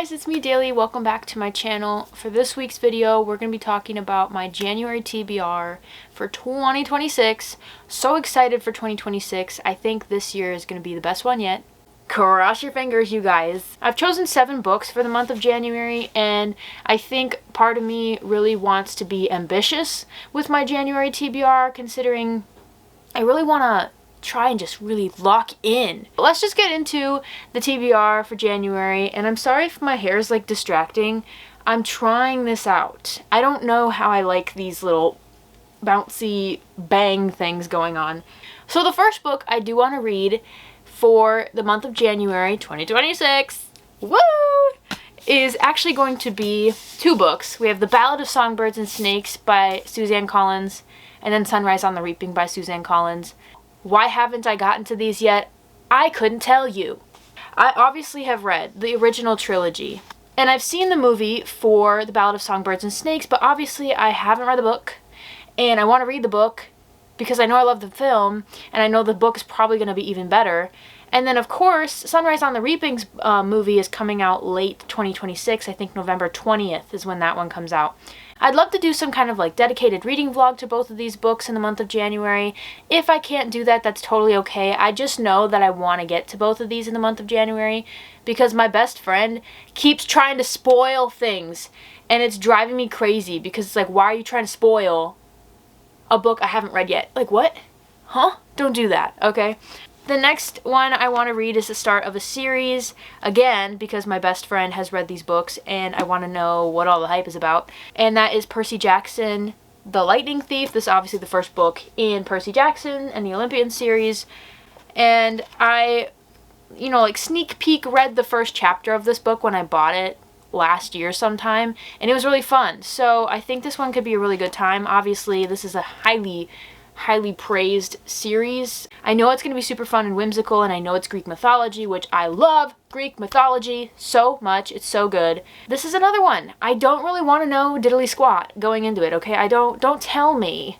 guys, it's me Daily. Welcome back to my channel. For this week's video, we're going to be talking about my January TBR for 2026. So excited for 2026. I think this year is going to be the best one yet. Cross your fingers, you guys. I've chosen 7 books for the month of January, and I think part of me really wants to be ambitious with my January TBR, considering I really want to try and just really lock in. But let's just get into the TBR for January, and I'm sorry if my hair is like distracting. I'm trying this out. I don't know how I like these little bouncy bang things going on. So the first book I do want to read for the month of January 2026, woo, is actually going to be 2 books. We have The Ballad of Songbirds and Snakes by Suzanne Collins, and then Sunrise on the Reaping by Suzanne Collins. Why haven't I gotten to these yet? I couldn't tell you. I obviously have read the original trilogy, and I've seen the movie for The Ballad of Songbirds and Snakes, but obviously I haven't read the book, and I want to read the book because I know I love the film, and I know the book is probably going to be even better. And then, of course, Sunrise on the Reaping's movie is coming out late 2026. I think November 20th is when that one comes out. I'd love to do some kind of like dedicated reading vlog to both of these books in the month of January. If I can't do that, that's totally okay. I just know that I want to get to both of these in the month of January because my best friend keeps trying to spoil things, and it's driving me crazy because it's like, why are you trying to spoil a book I haven't read yet? Like, what? Huh? Don't do that, okay? The next one I want to read is the start of a series, again, because my best friend has read these books and I want to know what all the hype is about. And that is Percy Jackson, The Lightning Thief. This is obviously the first book in Percy Jackson and the Olympian series. And I, like sneak peek read the first chapter of this book when I bought it last year sometime, and it was really fun. So I think this one could be a really good time. Obviously, this is a highly praised series. I know it's going to be super fun and whimsical, and I know it's Greek mythology, which I love Greek mythology so much. It's so good. This is another one. I don't really want to know diddly squat going into it, okay? Don't tell me.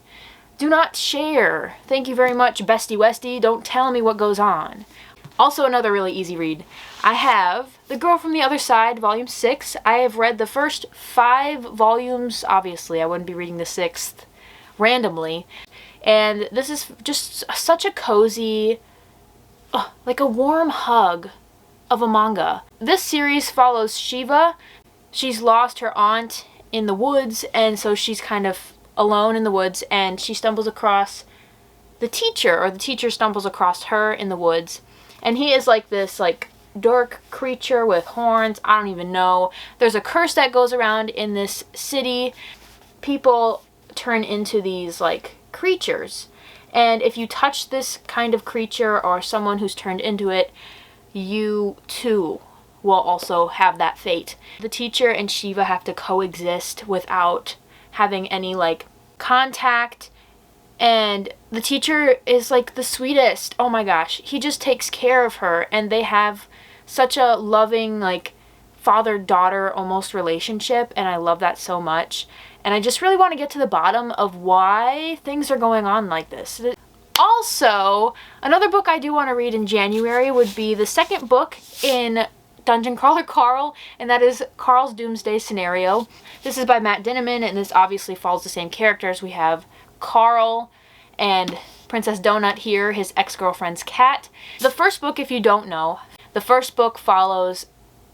Do not share. Thank you very much, Bestie Westie. Don't tell me what goes on. Also another really easy read. I have The Girl from the Other Side, Volume 6. I have read the first 5 volumes. Obviously, I wouldn't be reading the 6th randomly. And this is just such a cozy, like a warm hug of a manga. This series follows Shiva. She's lost her aunt in the woods, and so she's kind of alone in the woods, and she stumbles across the teacher, or the teacher stumbles across her in the woods. And he is like this dark creature with horns. I don't even know. There's a curse that goes around in this city. People turn into these creatures, and if you touch this kind of creature or someone who's turned into it, you too will also have that fate. The teacher and Shiva have to coexist without having any contact, and the teacher is the sweetest. Oh my gosh, he just takes care of her, and they have such a loving father-daughter almost relationship, and I love that so much. And I just really want to get to the bottom of why things are going on like this. Also, another book I do want to read in January would be the second book in Dungeon Crawler Carl, and that is Carl's Doomsday Scenario. This is by Matt Dinniman, and this obviously follows the same characters. We have Carl and Princess Donut here, his ex-girlfriend's cat. The first book, if you don't know, the first book follows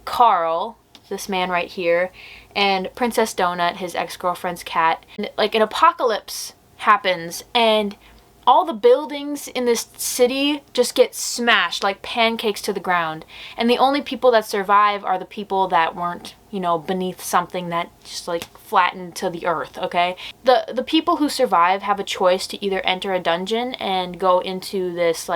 Carl, this man right here, and Princess Donut, his ex-girlfriend's cat. And, an apocalypse happens, and all the buildings in this city just get smashed like pancakes to the ground. And the only people that survive are the people that weren't, beneath something that just flattened to the earth, okay? The people who survive have a choice to either enter a dungeon and go into this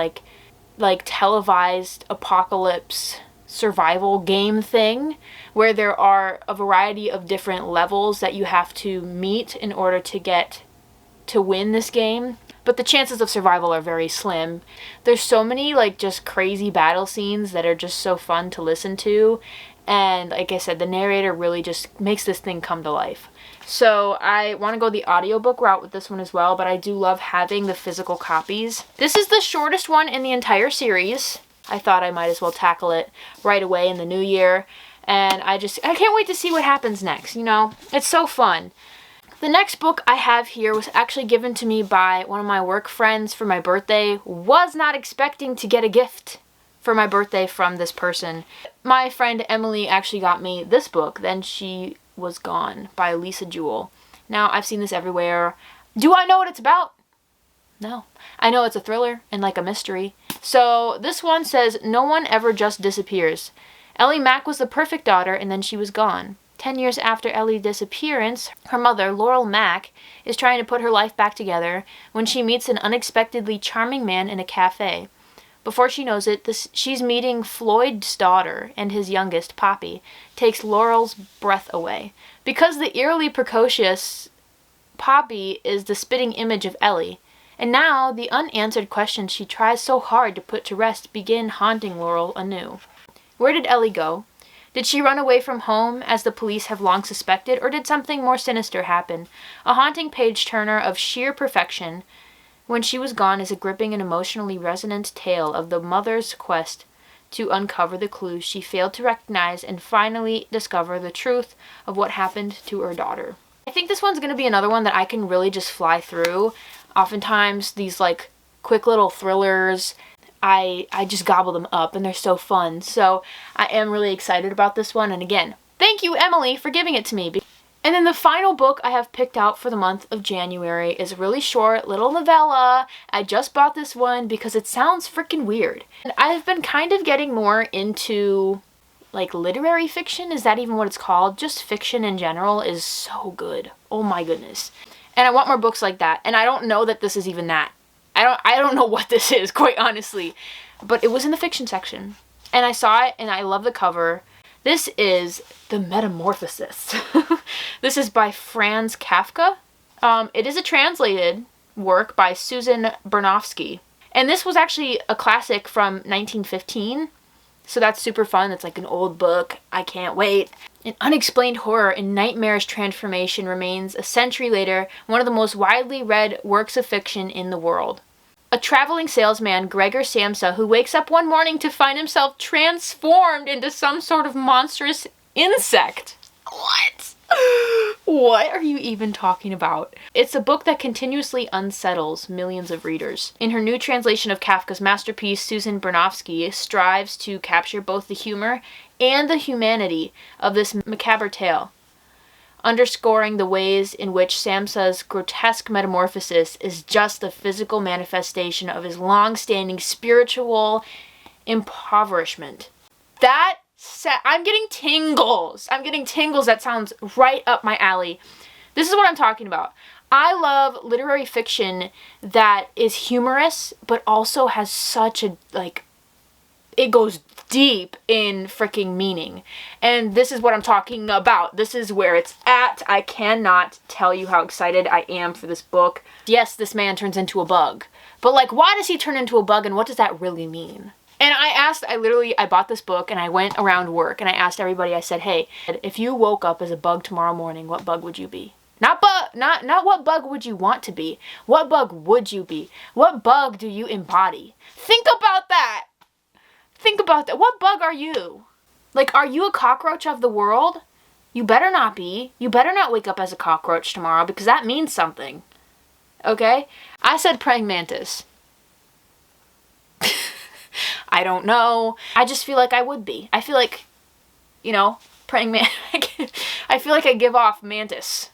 televised apocalypse survival game thing where there are a variety of different levels that you have to meet in order to win this game. But the chances of survival are very slim. There's so many just crazy battle scenes that are just so fun to listen to, and like I said, the narrator really just makes this thing come to life. So I want to go the audiobook route with this one as well, but I do love having the physical copies. This is the shortest one in the entire series. I thought I might as well tackle it right away in the new year. And I can't wait to see what happens next, you know? It's so fun. The next book I have here was actually given to me by one of my work friends for my birthday. Was not expecting to get a gift for my birthday from this person. My friend Emily actually got me this book, Then She Was Gone, by Lisa Jewell. Now, I've seen this everywhere. Do I know what it's about? No. I know it's a thriller and like a mystery. So this one says, no one ever just disappears. Ellie Mack was the perfect daughter, and then she was gone. 10 years after Ellie's disappearance, her mother, Laurel Mack, is trying to put her life back together when she meets an unexpectedly charming man in a cafe. Before she knows it, she's meeting Floyd's daughter, and his youngest, Poppy, takes Laurel's breath away. Because the eerily precocious Poppy is the spitting image of Ellie, and now the unanswered questions she tries so hard to put to rest begin haunting Laurel anew. Where did Ellie go? Did she run away from home, as the police have long suspected, or did something more sinister happen? A haunting page-turner of sheer perfection. When She Was Gone is a gripping and emotionally resonant tale of the mother's quest to uncover the clues she failed to recognize and finally discover the truth of what happened to her daughter. I think this one's going to be another one that I can really just fly through. Oftentimes, these like quick little thrillers, I just gobble them up and they're so fun. So I am really excited about this one. And again, thank you, Emily, for giving it to me. And then the final book I have picked out for the month of January is a really short little novella. I just bought this one because it sounds freaking weird. And I've been kind of getting more into like literary fiction. Is that even what it's called? Just fiction in general is so good. Oh my goodness. And I want more books like that. And I don't know that this is even that. I don't know what this is, quite honestly. But it was in the fiction section. And I saw it and I love the cover. This is The Metamorphosis. This is by Franz Kafka. It is a translated work by Susan Bernofsky. And this was actually a classic from 1915. So that's super fun. It's like an old book. I can't wait. An unexplained horror and nightmarish transformation remains a century later one of the most widely read works of fiction in the world. A traveling salesman, Gregor Samsa, who wakes up one morning to find himself transformed into some sort of monstrous insect. What? What are you even talking about? It's a book that continuously unsettles millions of readers. In her new translation of Kafka's masterpiece, Susan Bernofsky strives to capture both the humor and the humanity of this macabre tale, underscoring the ways in which Samsa's grotesque metamorphosis is just the physical manifestation of his long-standing spiritual impoverishment. I'm getting tingles. I'm getting tingles. That sounds right up my alley. This is what I'm talking about. I love literary fiction that is humorous, but also has such a, like, it goes deep in freaking meaning. And this is what I'm talking about. This is where it's at. I cannot tell you how excited I am for this book. Yes, this man turns into a bug. But, like, why does he turn into a bug and what does that really mean? And I bought this book and I went around work and I asked everybody, I said, hey, if you woke up as a bug tomorrow morning, what bug would you be? Not what bug would you want to be? What bug would you be? What bug do you embody? Think about that. Think about that. What bug are you? Like, are you a cockroach of the world? You better not be. You better not wake up as a cockroach tomorrow because that means something. Okay? I said praying mantis. I don't know. I just feel like I would be. I feel like, you know, praying mantis. I feel like I give off mantis.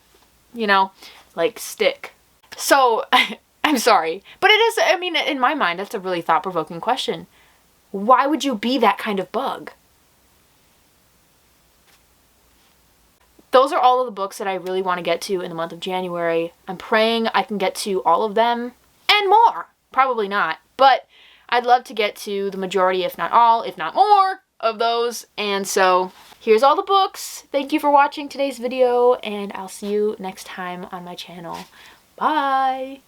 You know, like stick. So, I'm sorry. But it is, I mean, in my mind, that's a really thought-provoking question. Why would you be that kind of bug? Those are all of the books that I really want to get to in the month of January. I'm praying I can get to all of them and more. Probably not, but I'd love to get to the majority, if not all, if not more of those. And so here's all the books. Thank you for watching today's video, and I'll see you next time on my channel. Bye!